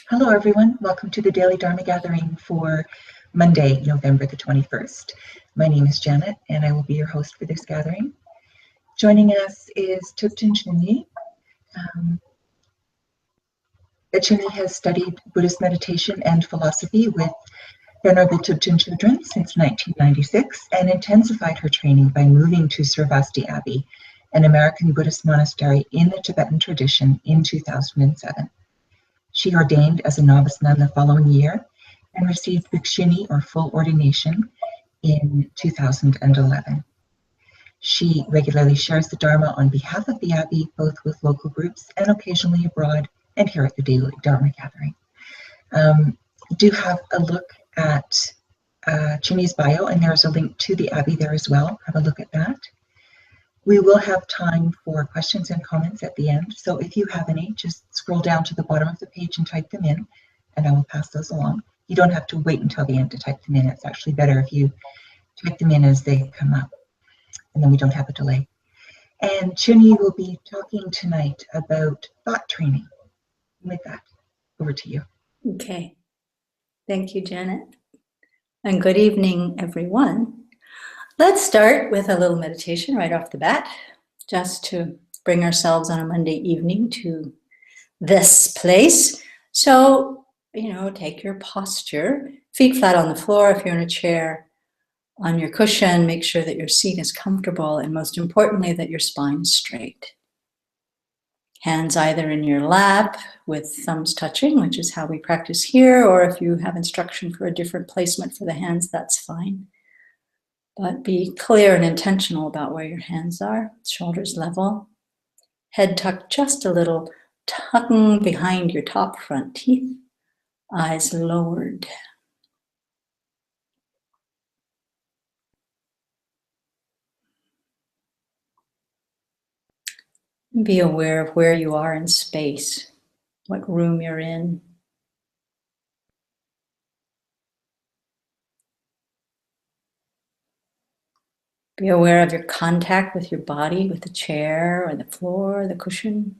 Hello, everyone. Welcome to the Daily Dharma Gathering for Monday, November the 21st. My name is Janet, and I will be your host for this gathering. Joining us is Thupten Chunyi. Chunyi has studied Buddhist meditation and philosophy with Venerable Thupten Chodron since 1996 and intensified her training by moving to Sravasti Abbey, an American Buddhist monastery in the Tibetan tradition, in 2007. She ordained as a novice nun the following year and received Bhikshuni, or full ordination, in 2011. She regularly shares the Dharma on behalf of the Abbey, both with local groups and occasionally abroad, and here at the Daily Dharma Gathering. Do have a look at Chunyi's bio, and there's a link to the Abbey there as well. Have a look at that. We will have time for questions and comments at the end, so if you have any, just scroll down to the bottom of the page and type them in, and I will pass those along. You don't have to wait until the end to type them in. It's actually better if you type them in as they come up, and then we don't have a delay. And Chunyi will be talking tonight about thought training. With that, over to you. Okay. Thank you, Janet. And good evening, everyone. Let's start with a little meditation right off the bat, just to bring ourselves on a Monday evening to this place. So, take your posture, feet flat on the floor. If you're in a chair, on your cushion, make sure that your seat is comfortable, and most importantly, that your spine is straight. Hands either in your lap with thumbs touching, which is how we practice here, or if you have instruction for a different placement for the hands, that's fine. But be clear and intentional about where your hands are. Shoulders level. Head tucked just a little, tucking behind your top front teeth. Eyes lowered. Be aware of where you are in space, what room you're in. Be aware of your contact with your body, with the chair or the floor, or the cushion.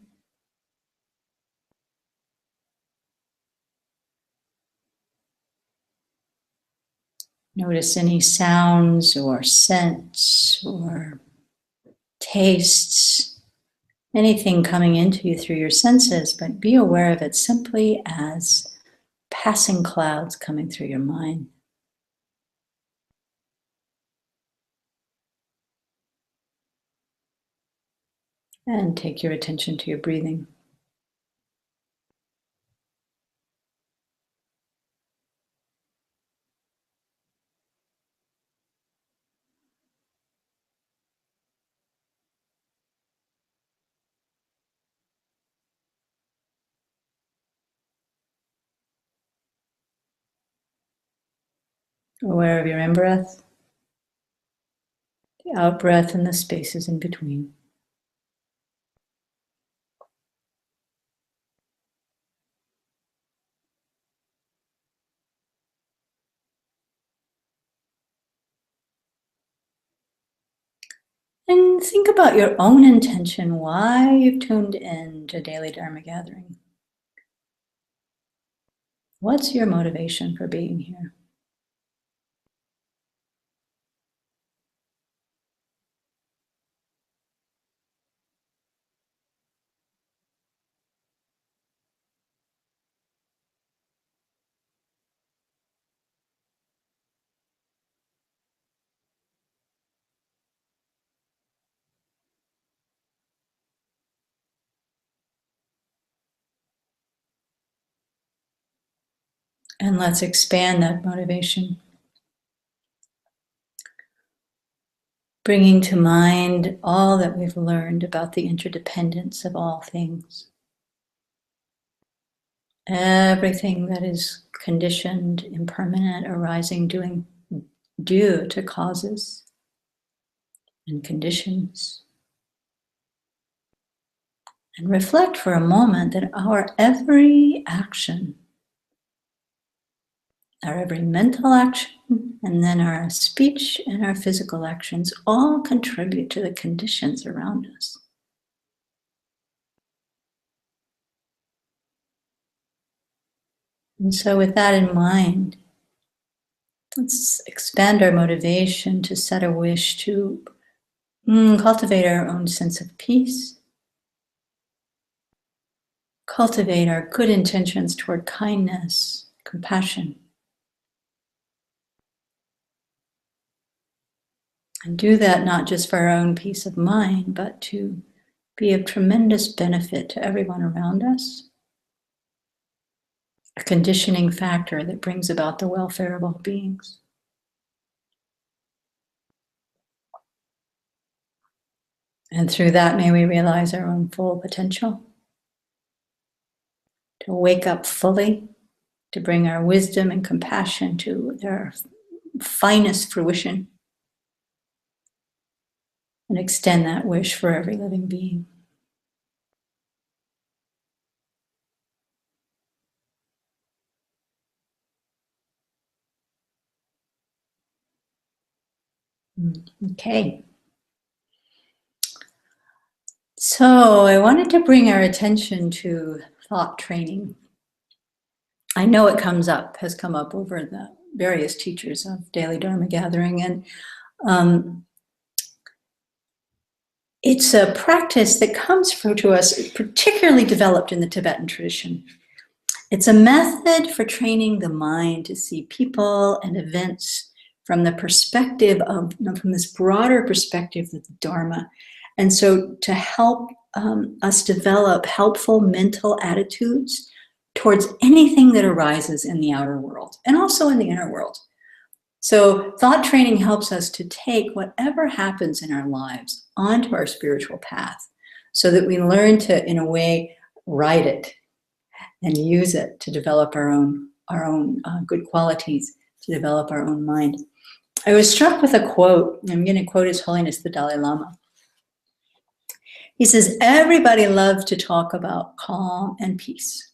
Notice any sounds or scents or tastes, anything coming into you through your senses, but be aware of it simply as passing clouds coming through your mind. And take your attention to your breathing. Aware of your in-breath, the out-breath, and the spaces in between. And think about your own intention, why you've tuned in to Daily Dharma Gathering. What's your motivation for being here? And let's expand that motivation. Bringing to mind all that we've learned about the interdependence of all things. Everything that is conditioned, impermanent, arising, due to causes and conditions. And reflect for a moment that our every action, our every mental action, and then our speech and our physical actions all contribute to the conditions around us. And so with that in mind, let's expand our motivation to set a wish to cultivate our own sense of peace, cultivate our good intentions toward kindness, compassion, and do that not just for our own peace of mind, but to be of tremendous benefit to everyone around us, a conditioning factor that brings about the welfare of all beings. And through that, may we realize our own full potential, to wake up fully, to bring our wisdom and compassion to their finest fruition, and extend that wish for every living being. Okay. So I wanted to bring our attention to thought training. I know it has come up over the various teachers of Daily Dharma Gathering, and it's a practice that comes to us, particularly developed in the Tibetan tradition. It's a method for training the mind to see people and events from the perspective of, from this broader perspective of the Dharma. And so to help us develop helpful mental attitudes towards anything that arises in the outer world and also in the inner world. So thought training helps us to take whatever happens in our lives onto our spiritual path so that we learn to, in a way, ride it and use it to develop our own good qualities, to develop our own mind. I was struck with a quote. I'm going to quote His Holiness the Dalai Lama. He says, everybody loves to talk about calm and peace,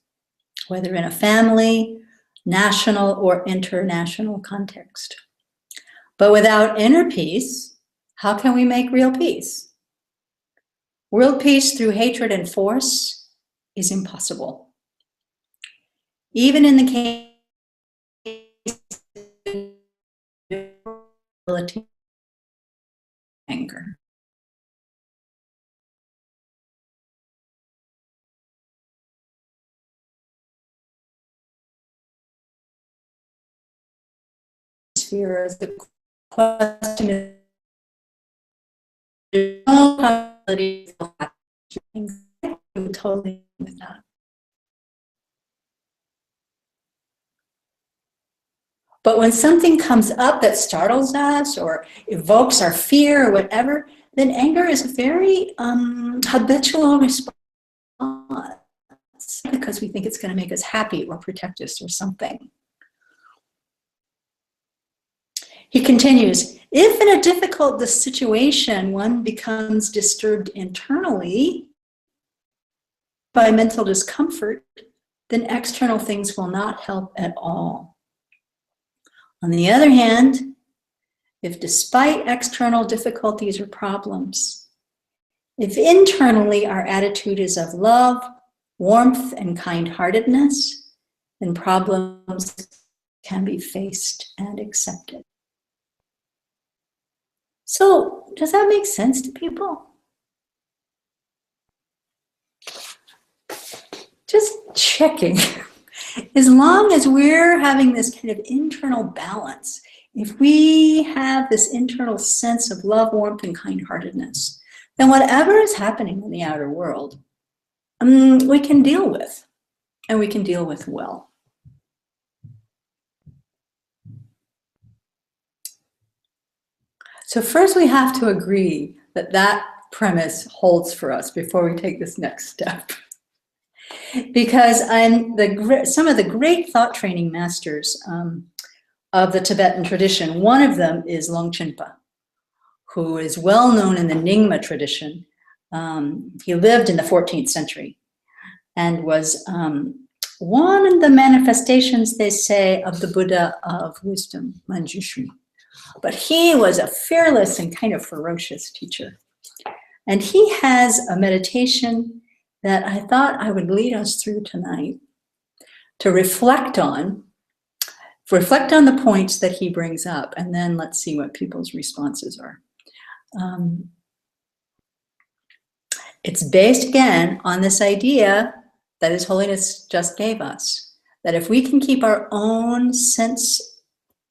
whether in a family, national, or international context. But without inner peace, how can we make real peace? World peace through hatred and force is impossible. Even in the case of anger. Sphere is the question is totally with that. But when something comes up that startles us or evokes our fear or whatever, then anger is a very habitual response because we think it's going to make us happy or protect us or something. He continues, if in a difficult situation one becomes disturbed internally by mental discomfort, then external things will not help at all. On the other hand, if despite external difficulties or problems, if internally our attitude is of love, warmth, and kind-heartedness, then problems can be faced and accepted. So, does that make sense to people? Just checking. As long as we're having this kind of internal balance, if we have this internal sense of love, warmth, and kind-heartedness, then whatever is happening in the outer world, we can deal with, and we can deal with well. So first we have to agree that that premise holds for us before we take this next step. Because some of the great thought training masters of the Tibetan tradition, one of them is Longchenpa, who is well known in the Nyingma tradition. He lived in the 14th century and was one of the manifestations, they say, of the Buddha of wisdom, Manjushri. But he was a fearless and kind of ferocious teacher. And he has a meditation that I thought I would lead us through tonight to reflect on the points that he brings up, and then let's see what people's responses are. It's based again on this idea that His Holiness just gave us, that if we can keep our own sense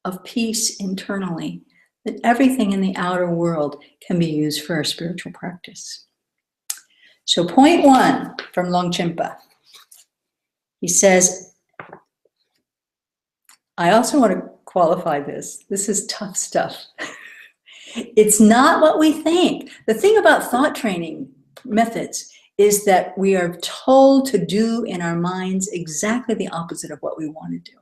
of peace internally, that everything in the outer world can be used for our spiritual practice. So point 1 from Longchenpa, he says, I also want to qualify this. This is tough stuff. It's not what we think. The thing about thought training methods is that we are told to do in our minds exactly the opposite of what we want to do.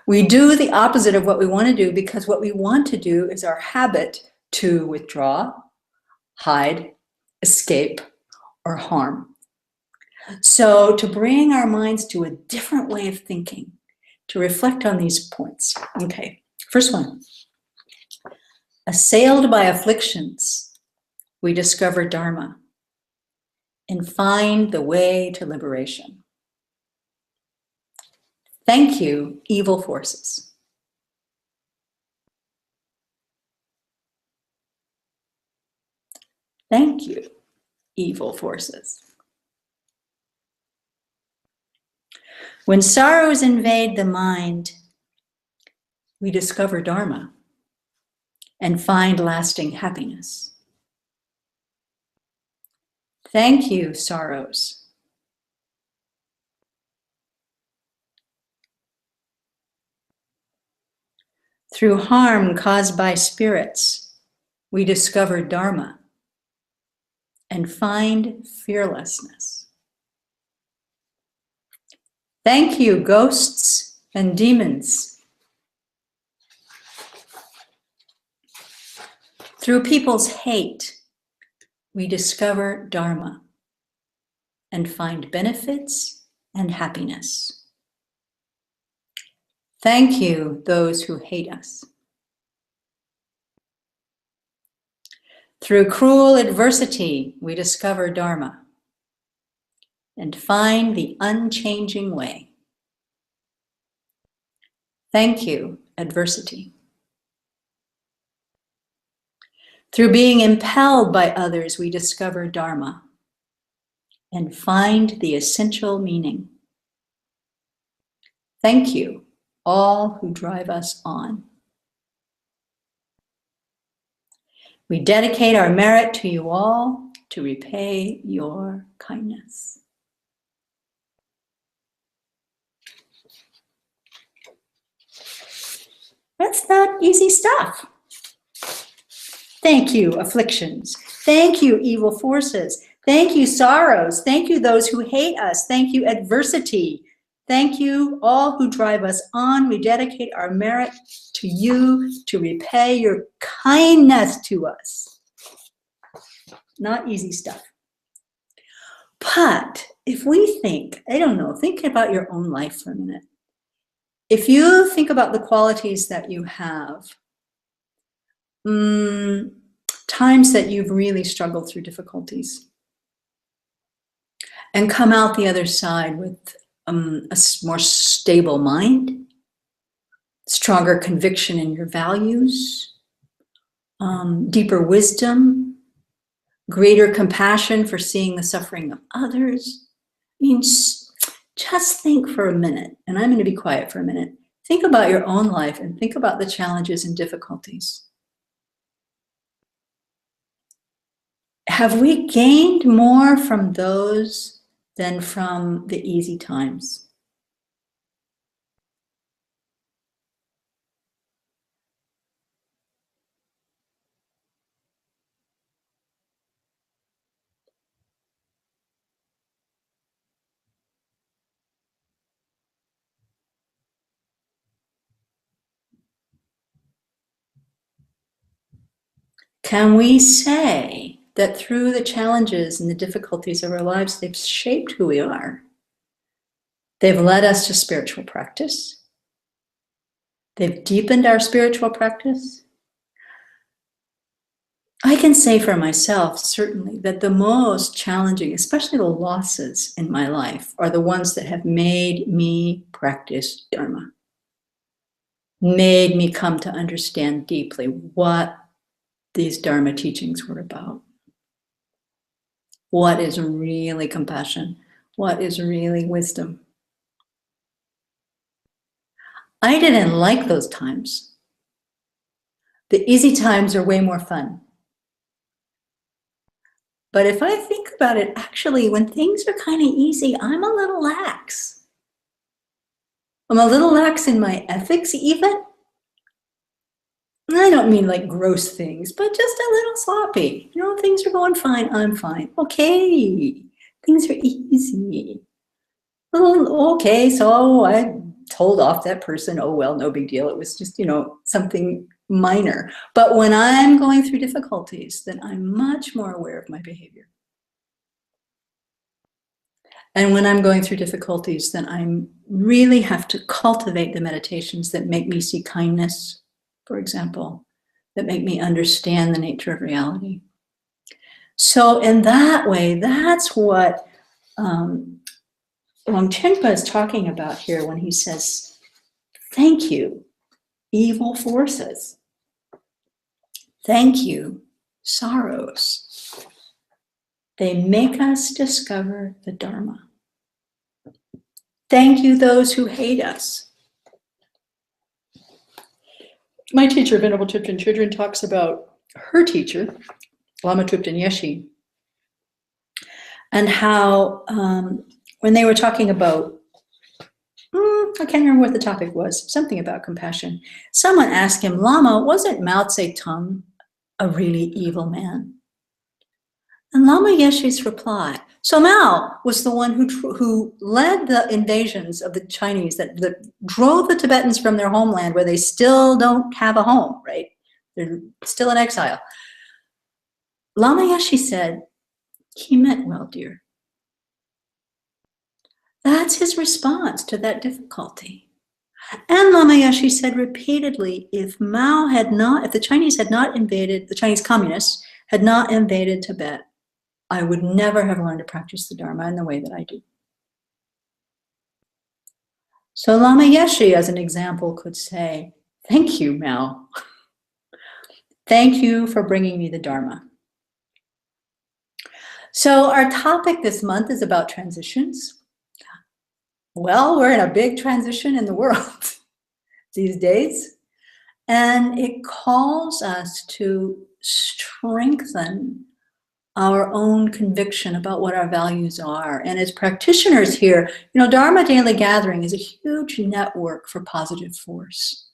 We do the opposite of what we want to do because what we want to do is our habit to withdraw, hide, escape, or harm. So to bring our minds to a different way of thinking, to reflect on these points. Okay, first one. Assailed by afflictions, we discover Dharma and find the way to liberation. Thank you, evil forces. Thank you, evil forces. When sorrows invade the mind, we discover Dharma and find lasting happiness. Thank you, sorrows. Through harm caused by spirits, we discover Dharma and find fearlessness. Thank you, ghosts and demons. Through people's hate, we discover Dharma and find benefits and happiness. Thank you, those who hate us. Through cruel adversity, we discover Dharma and find the unchanging way. Thank you, adversity. Through being impelled by others, we discover Dharma and find the essential meaning. Thank you, all who drive us on. We dedicate our merit to you all to repay your kindness. That's not easy stuff. Thank you, afflictions. Thank you, evil forces. Thank you, sorrows. Thank you, those who hate us. Thank you, adversity. Thank you, all who drive us on. We dedicate our merit to you to repay your kindness to us. Not easy stuff. But if we think, I don't know, think about your own life for a minute. If you think about the qualities that you have, times that you've really struggled through difficulties and come out the other side with a more stable mind, stronger conviction in your values, deeper wisdom, greater compassion for seeing the suffering of others. I mean, just think for a minute, and I'm going to be quiet for a minute. Think about your own life and think about the challenges and difficulties. Have we gained more from those than from the easy times? Can we say that through the challenges and the difficulties of our lives, they've shaped who we are? They've led us to spiritual practice. They've deepened our spiritual practice. I can say for myself, certainly, that the most challenging, especially the losses in my life, are the ones that have made me practice Dharma, made me come to understand deeply what these Dharma teachings were about. What is really compassion? What is really wisdom? I didn't like those times. The easy times are way more fun. But if I think about it, actually, when things are kind of easy, I'm a little lax. I'm a little lax in my ethics, even. I don't mean like gross things, but just a little sloppy. You know, things are going fine, I'm fine. Okay, things are easy. Oh, okay, so I told off that person. Oh, well, no big deal. It was just, you know, something minor. But when I'm going through difficulties, then I'm much more aware of my behavior. And when I'm going through difficulties, then I really have to cultivate the meditations that make me see kindness, for example, that make me understand the nature of reality. So in that way, that's what Longchenpa is talking about here when he says, thank you, evil forces. Thank you, sorrows. They make us discover the Dharma. Thank you, those who hate us. My teacher, Venerable Tripton Children, talks about her teacher, Lama Tripton Yeshe, and how when they were talking about, I can't remember what the topic was, something about compassion. Someone asked him, Lama, wasn't Mao Zedong a really evil man? And Lama Yeshe's reply, so Mao was the one who led the invasions of the Chinese that drove the Tibetans from their homeland where they still don't have a home, right? They're still in exile. Lama Yeshe said, he meant well, dear. That's his response to that difficulty. And Lama Yeshe said repeatedly, if the Chinese had not invaded, the Chinese communists had not invaded Tibet, I would never have learned to practice the Dharma in the way that I do. So Lama Yeshe, as an example, could say, thank you, Mao. Thank you for bringing me the Dharma. So our topic this month is about transitions. Well, we're in a big transition in the world these days, and it calls us to strengthen our own conviction about what our values are. And as practitioners here, you know, Dharma Daily Gathering is a huge network for positive force.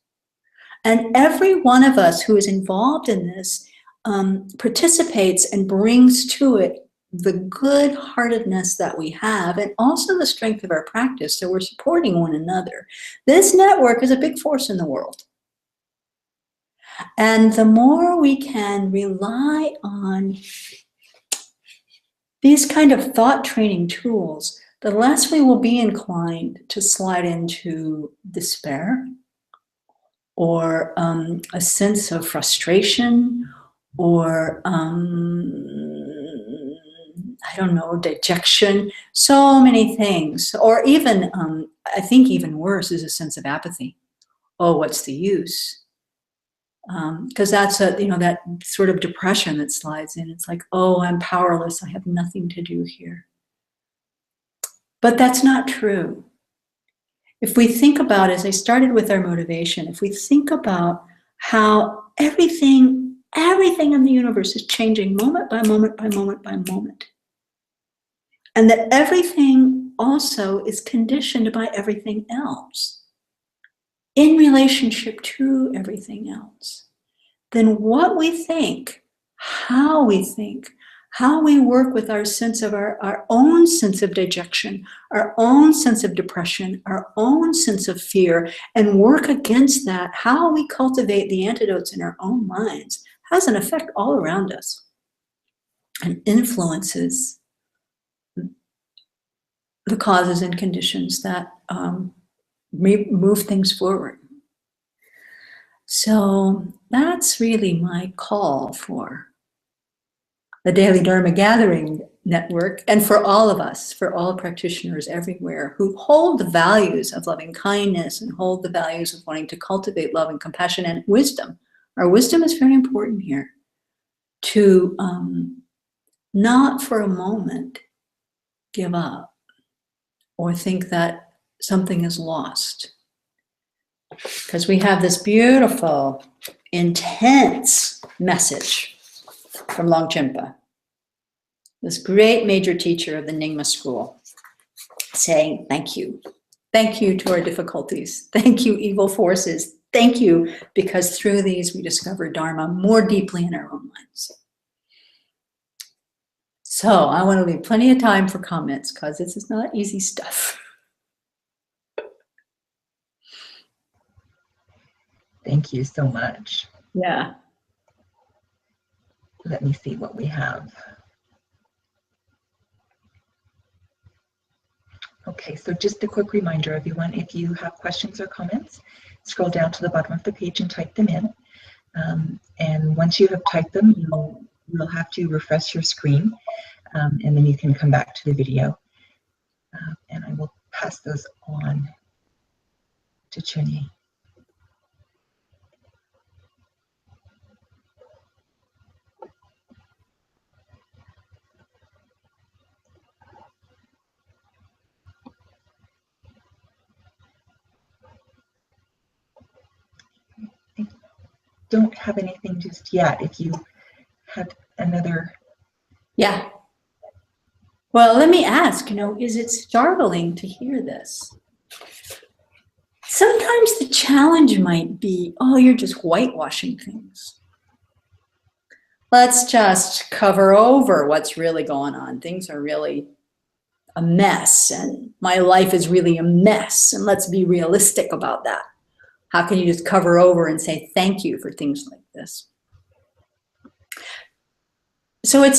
And every one of us who is involved in this participates and brings to it the good-heartedness that we have and also the strength of our practice, so we're supporting one another. This network is a big force in the world. And the more we can rely on these kind of thought training tools, the less we will be inclined to slide into despair or a sense of frustration or, I don't know, dejection, so many things. Or even, I think even worse is a sense of apathy. Oh, what's the use? Because that's that sort of depression that slides in. It's like, oh, I'm powerless. I have nothing to do here. But that's not true. If we think about, as I started with our motivation, if we think about how everything in the universe is changing moment by moment by moment by moment, and that everything also is conditioned by everything else, in relationship to everything else, then what we think, how we work with our sense of our own sense of dejection, our own sense of depression, our own sense of fear, and work against that, how we cultivate the antidotes in our own minds, has an effect all around us and influences the causes and conditions that move things forward. So that's really my call for a daily Dharma gathering network, and for all of us, for all practitioners everywhere who hold the values of loving kindness and hold the values of wanting to cultivate love and compassion and wisdom. Our wisdom is very important here, to not for a moment give up or think that something is lost. Because we have this beautiful, intense message from Longchenpa, this great major teacher of the Nyingma school, saying, thank you. Thank you to our difficulties. Thank you, evil forces. Thank you, because through these we discover Dharma more deeply in our own lives. So I want to leave plenty of time for comments, because this is not easy stuff. Thank you so much. Yeah. Let me see what we have. Okay, so just a quick reminder, everyone, if you have questions or comments, scroll down to the bottom of the page and type them in. And once you have typed them, you'll have to refresh your screen, and then you can come back to the video. And I will pass those on to Chuni. I don't have anything just yet. If you had another. Yeah. Well, let me ask, is it startling to hear this? Sometimes the challenge might be, oh, you're just whitewashing things. Let's just cover over what's really going on. Things are really a mess, and my life is really a mess, and let's be realistic about that. How can you just cover over and say thank you for things like this? So I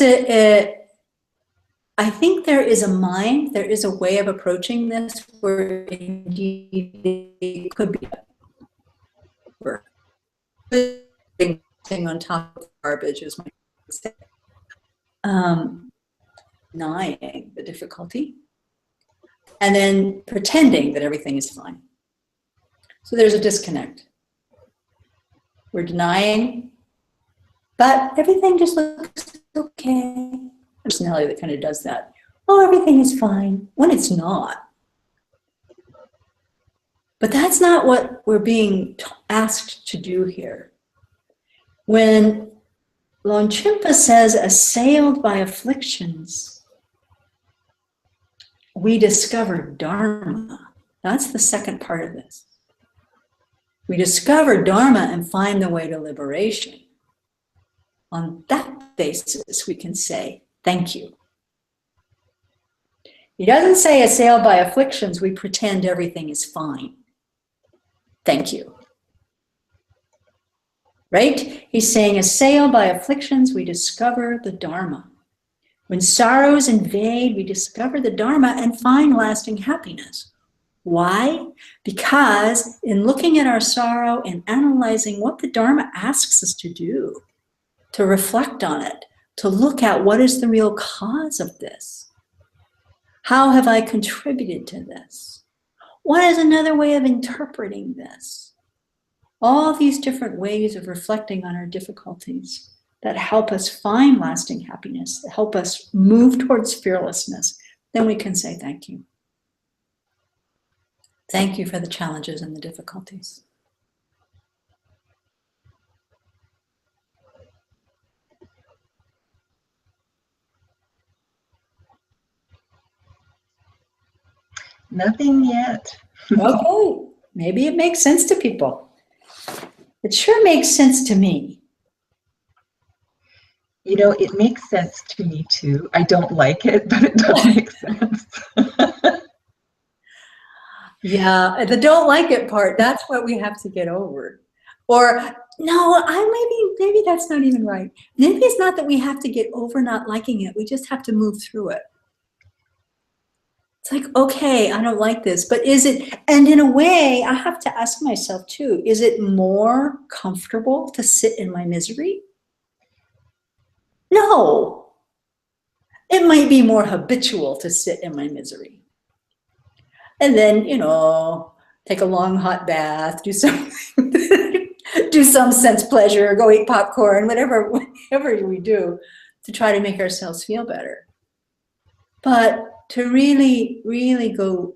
think there is a way of approaching this where indeed it could be thing on top of garbage, as my say. Denying the difficulty and then pretending that everything is fine. So there's a disconnect. We're denying, but everything just looks okay. Personality that kind of does that. Oh, everything is fine, when it's not. But that's not what we're being asked to do here. When Longchenpa says, assailed by afflictions, we discover Dharma. That's the second part of this. We discover Dharma and find the way to liberation. On that basis, we can say, thank you. He doesn't say, assailed by afflictions, we pretend everything is fine. Thank you. Right? He's saying, assailed by afflictions, we discover the Dharma. When sorrows invade, we discover the Dharma and find lasting happiness. Why? Because in looking at our sorrow and analyzing what the Dharma asks us to do, to reflect on it, to look at what is the real cause of this. How have I contributed to this? What is another way of interpreting this? All these different ways of reflecting on our difficulties that help us find lasting happiness, that help us move towards fearlessness, then we can say thank you. Thank you for the challenges and the difficulties. Nothing yet. Okay, maybe it makes sense to people. It sure makes sense to me. It makes sense to me too. I don't like it, but it does make sense. Yeah, the don't like it part, that's what we have to get over. Or, no, maybe that's not even right. Maybe it's not that we have to get over not liking it. We just have to move through it. It's like, okay, I don't like this, but is it, and in a way, I have to ask myself too, is it more comfortable to sit in my misery? No, It might be more habitual to sit in my misery. And then, take a long hot bath, do some do some sense pleasure, go eat popcorn, whatever we do to try to make ourselves feel better. But to really, really go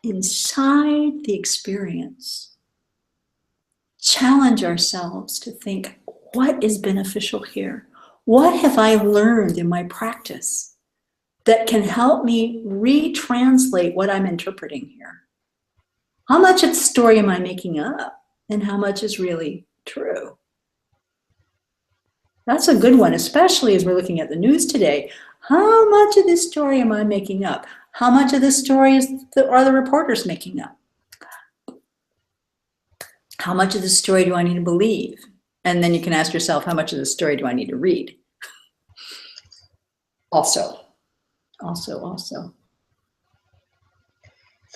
inside the experience, challenge ourselves to think, what is beneficial here? What have I learned in my practice that can help me retranslate what I'm interpreting here? How much of the story am I making up? And how much is really true? That's a good one, especially as we're looking at the news today. How much of this story am I making up? How much of this story are the reporters making up? How much of the story do I need to believe? And then you can ask yourself, how much of the story do I need to read? Also. So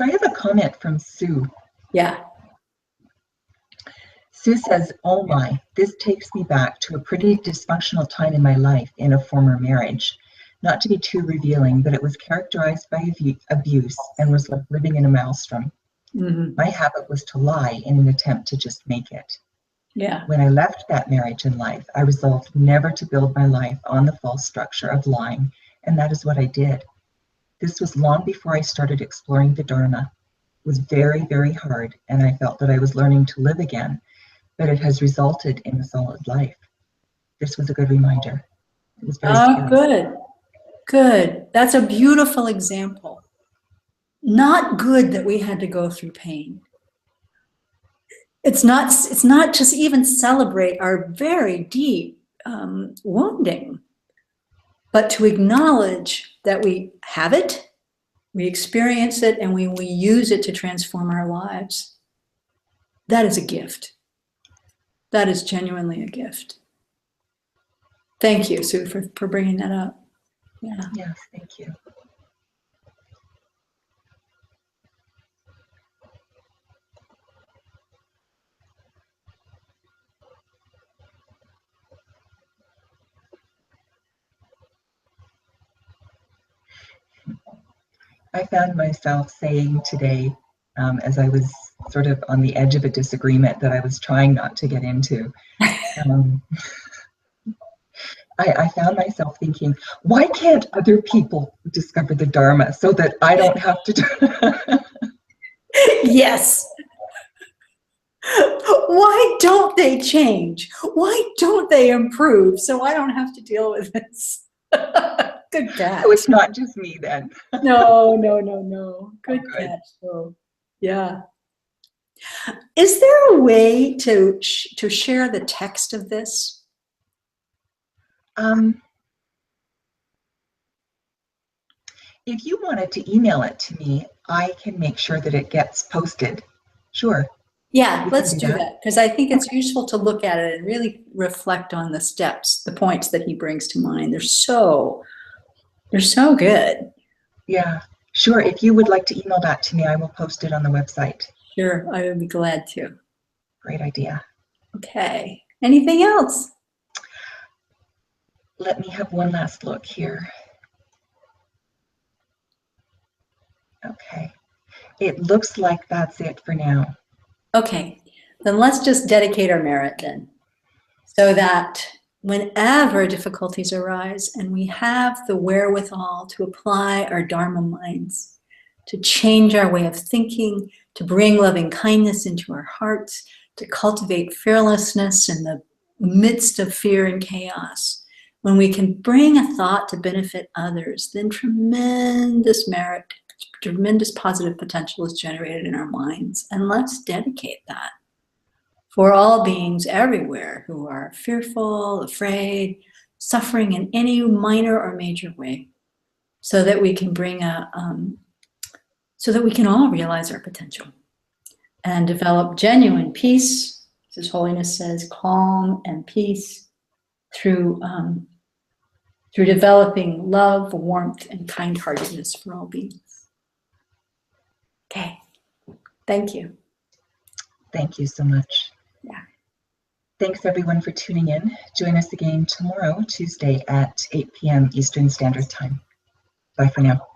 I have a comment from Sue. Yeah. Sue says, oh my, this takes me back to a pretty dysfunctional time in my life in a former marriage. Not to be too revealing, but it was characterized by abuse and was like living in a maelstrom. Mm-hmm. My habit was to lie in an attempt to just make it. Yeah. When I left that marriage and life, I resolved never to build my life on the false structure of lying, and that is what I did. This was long before I started exploring the Dharma. It was very, very hard, and I felt that I was learning to live again, but it has resulted in a solid life. This was a good reminder. It was very scary. Good. That's a beautiful example. Not good that we had to go through pain. It's not just even celebrate our very deep wounding, but to acknowledge that we have it, we experience it, and we use it to transform our lives. That is a gift. That is genuinely a gift. Thank you, Sue, for bringing that up. Yeah. Yes, thank you. I found myself saying today, as I was sort of on the edge of a disagreement that I was trying not to get into, I found myself thinking, why can't other people discover the Dharma so that I don't have to do it? Yes. Why don't they change? Why don't they improve so I don't have to deal with this? Good catch. So it's not just me then. No. Good catch. So, yeah. Is there a way to share the text of this? If you wanted to email it to me, I can make sure that it gets posted. Sure. Yeah, let's do that, because I think it's useful to look at it and really reflect on the steps, the points that he brings to mind. They're so good. Yeah, sure. If you would like to email that to me, I will post it on the website. Sure, I would be glad to. Great idea. Okay. Anything else? Let me have one last look here. Okay. It looks like that's it for now. Okay, then let's just dedicate our merit then, so that whenever difficulties arise and we have the wherewithal to apply our Dharma minds, to change our way of thinking, to bring loving kindness into our hearts, to cultivate fearlessness in the midst of fear and chaos, when we can bring a thought to benefit others, then tremendous merit, tremendous positive potential is generated in our minds. And let's dedicate that for all beings everywhere who are fearful, afraid, suffering in any minor or major way, so that we can bring so that we can all realize our potential and develop genuine peace, as His Holiness says, calm and peace through developing love, warmth, and kind-heartedness for all beings. Okay, thank you. Thank you so much. Yeah. Thanks everyone for tuning in. Join us again tomorrow, Tuesday at 8 p.m. Eastern Standard Time. Bye for now.